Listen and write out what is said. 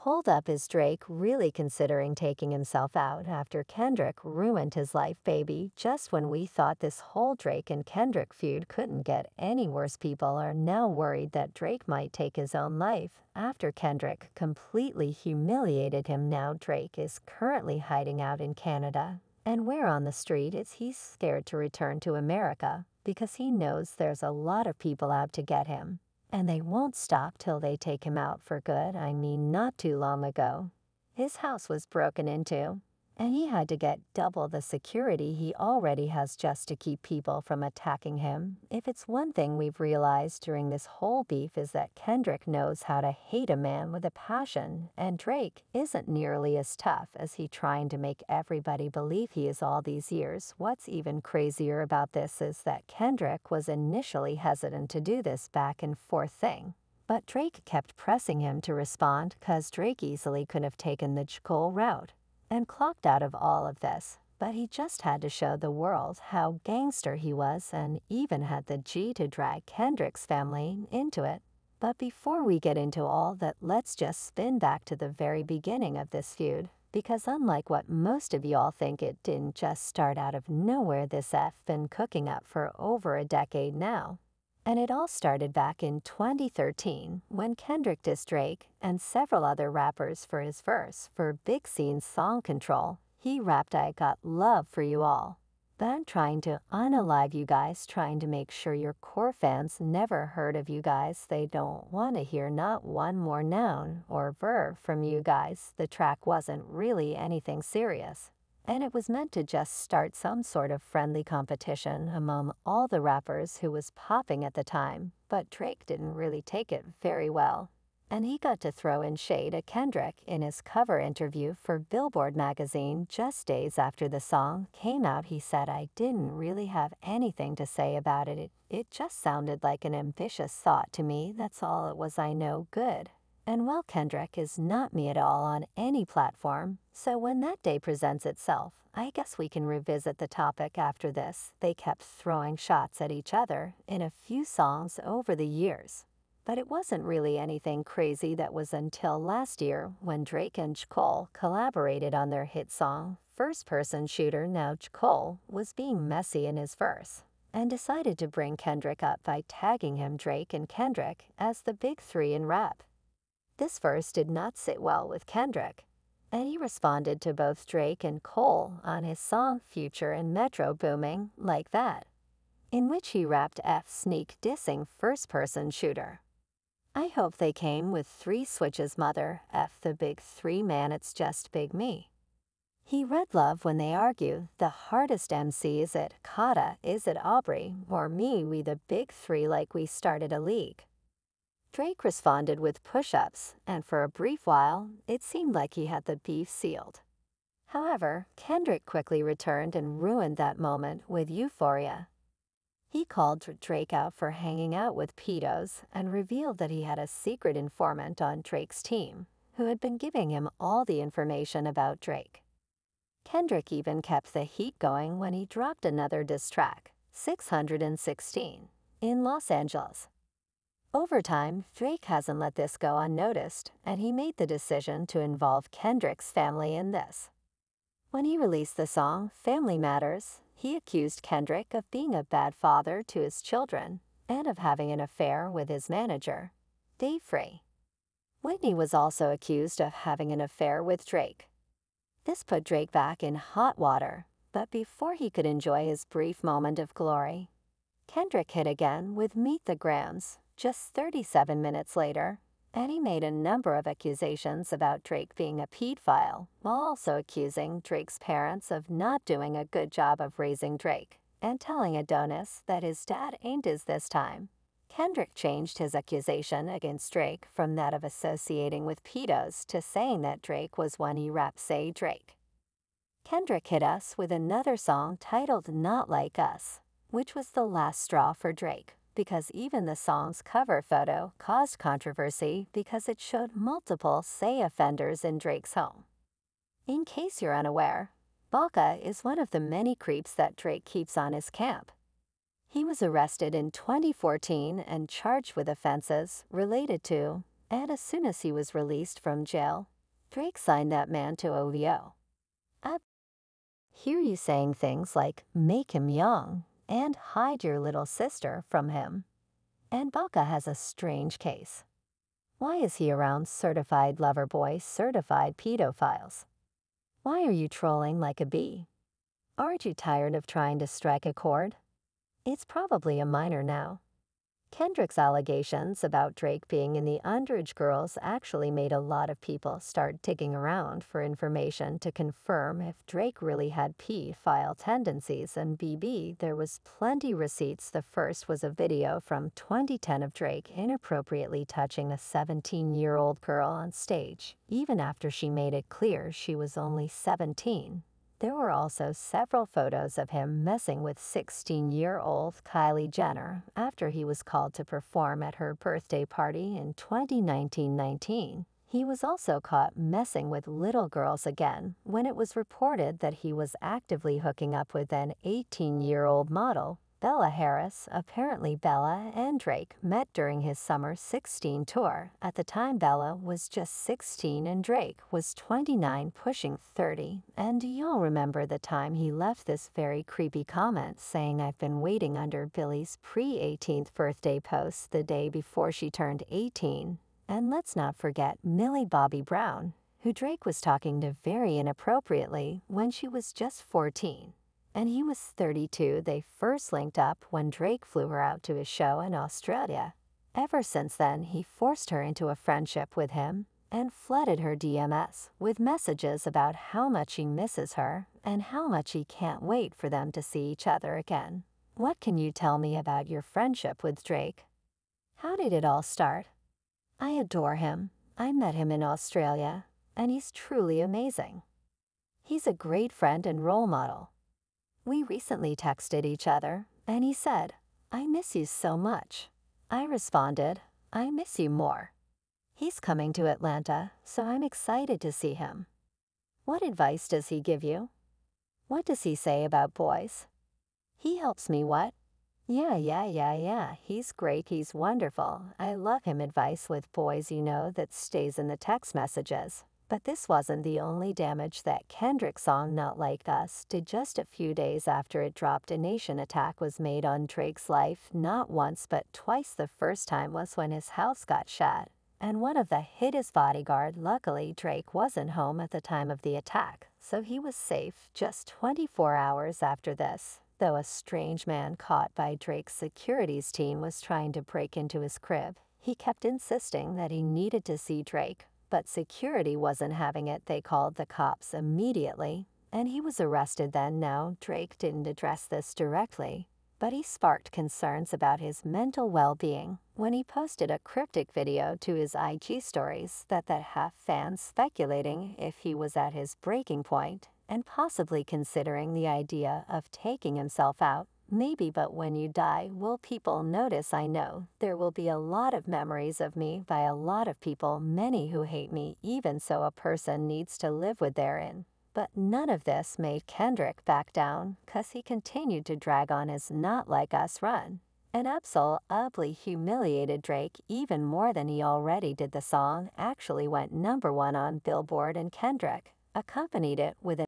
Hold up, is Drake really considering taking himself out after Kendrick ruined his life, baby? Just when we thought this whole Drake and Kendrick feud couldn't get any worse, people are now worried that Drake might take his own life after Kendrick completely humiliated him. Now Drake is currently hiding out in Canada. And where on the street is he scared to return to America because he knows there's a lot of people out to get him. And they won't stop till they take him out for good. I mean, not too long ago, his house was broken into, and he had to get double the security he already has just to keep people from attacking him. If it's one thing we've realized during this whole beef is that Kendrick knows how to hate a man with a passion, and Drake isn't nearly as tough as he trying to make everybody believe he is all these years. What's even crazier about this is that Kendrick was initially hesitant to do this back and forth thing. But Drake kept pressing him to respond cause Drake easily could have taken the j.cole route and clocked out of all of this, but he just had to show the world how gangster he was and even had the G to drag Kendrick's family into it. But before we get into all that, let's just spin back to the very beginning of this feud, because unlike what most of y'all think, it didn't just start out of nowhere. This been cooking up for over a decade now. And it all started back in 2013 when Kendrick dissed Drake and several other rappers for his verse for Big Scene's song Control. He rapped, "I got love for you all, but I'm trying to unalive you guys, trying to make sure your core fans never heard of you guys. They don't want to hear not one more noun or verb from you guys." The track wasn't really anything serious, and it was meant to just start some sort of friendly competition among all the rappers who was popping at the time. But Drake didn't really take it very well, and he got to throw in shade at Kendrick in his cover interview for Billboard magazine just days after the song came out. He said, "I didn't really have anything to say about it. It just sounded like an ambitious thought to me. That's all it was. I know good." And while Kendrick is not me at all on any platform, so when that day presents itself, I guess we can revisit the topic after this. They kept throwing shots at each other in a few songs over the years, but it wasn't really anything crazy. That was until last year when Drake and j.cole collaborated on their hit song, First Person Shooter. Now j.cole was being messy in his verse and decided to bring Kendrick up by tagging him, Drake and Kendrick, as the big three in rap. This verse did not sit well with Kendrick, and he responded to both Drake and Cole on his song Future and Metro Booming Like That, in which he rapped sneak dissing First Person Shooter. "I hope they came with 3 switches, mother the big 3, man, it's just big me." He read love when they argue. The hardest MC, is it Kata, is it Aubrey, or me? We the big 3 like we started a league. Drake responded with push-ups, and for a brief while, it seemed like he had the beef sealed. However, Kendrick quickly returned and ruined that moment with Euphoria. He called Drake out for hanging out with pedos and revealed that he had a secret informant on Drake's team who had been giving him all the information about Drake. Kendrick even kept the heat going when he dropped another diss track, 616, in Los Angeles. Over time, Drake hasn't let this go unnoticed, and he made the decision to involve Kendrick's family in this. When he released the song Family Matters, he accused Kendrick of being a bad father to his children and of having an affair with his manager, Dave Free. Whitney was also accused of having an affair with Drake. This put Drake back in hot water, but before he could enjoy his brief moment of glory, Kendrick hit again with Meet the Grams just 37 minutes later, and he made a number of accusations about Drake being a pedophile, while also accusing Drake's parents of not doing a good job of raising Drake, and telling Adonis that his dad ain't his this time. Kendrick changed his accusation against Drake from that of associating with pedos to saying that Drake was one he rapped Say Drake. Kendrick hit us with another song titled Not Like Us, which was the last straw for Drake, because even the song's cover photo caused controversy because it showed multiple Say offenders in Drake's home. In case you're unaware, Balka is one of the many creeps that Drake keeps on his camp. He was arrested in 2014 and charged with offenses related to And as soon as he was released from jail, Drake signed that man to OVO. I hear you saying things like, make him young, and hide your little sister from him. And Baca has a strange case. Why is he around certified lover boy, certified pedophiles? Why are you trolling like a bee? Aren't you tired of trying to strike a chord? It's probably a minor now. Kendrick's allegations about Drake being in the underage girls actually made a lot of people start digging around for information to confirm if Drake really had pedophile tendencies, and there was plenty receipts. The first was a video from 2010 of Drake inappropriately touching a 17-year-old girl on stage, even after she made it clear she was only 17. There were also several photos of him messing with 16-year-old Kylie Jenner after he was called to perform at her birthday party in 2019. He was also caught messing with little girls again when it was reported that he was actively hooking up with an 18-year-old model, Bella Harris. Apparently Bella and Drake met during his Summer 16 tour. At the time Bella was just 16 and Drake was 29 pushing 30. And do y'all remember the time he left this very creepy comment saying, "I've been waiting," under Billy's pre-18th birthday post the day before she turned 18? And let's not forget Millie Bobby Brown, who Drake was talking to very inappropriately when she was just 14. And he was 32. They first linked up when Drake flew her out to his show in Australia. Ever since then, he forced her into a friendship with him and flooded her DMs with messages about how much he misses her and how much he can't wait for them to see each other again. What can you tell me about your friendship with Drake? How did it all start? I adore him. I met him in Australia, and he's truly amazing. He's a great friend and role model. We recently texted each other, and he said, "I miss you so much." I responded, "I miss you more." He's coming to Atlanta, so I'm excited to see him. What advice does he give you? What does he say about boys? He helps me what? Yeah. He's great, he's wonderful. I love him. Advice with boys, that stays in the text messages. But this wasn't the only damage that Kendrick's song Not Like Us did. Just a few days after it dropped, a nation attack was made on Drake's life, not once but twice. The first time was when his house got shot, and one of the hit his bodyguard. Luckily, Drake wasn't home at the time of the attack, so he was safe. Just 24 hours after this, though, a strange man caught by Drake's securities team was trying to break into his crib. He kept insisting that he needed to see Drake, but security wasn't having it. They called the cops immediately, and he was arrested then. Now, Drake didn't address this directly, but he sparked concerns about his mental well-being when he posted a cryptic video to his IG stories that have fans speculating if he was at his breaking point and possibly considering the idea of taking himself out. Maybe, but when you die, will people notice? I know there will be a lot of memories of me by a lot of people, many who hate me. Even so, a person needs to live with therein. But none of this made Kendrick back down, cause he continued to drag on his Not Like Us run, and absolutely humiliated Drake even more than he already did. The song actually went #1 on Billboard, and Kendrick accompanied it with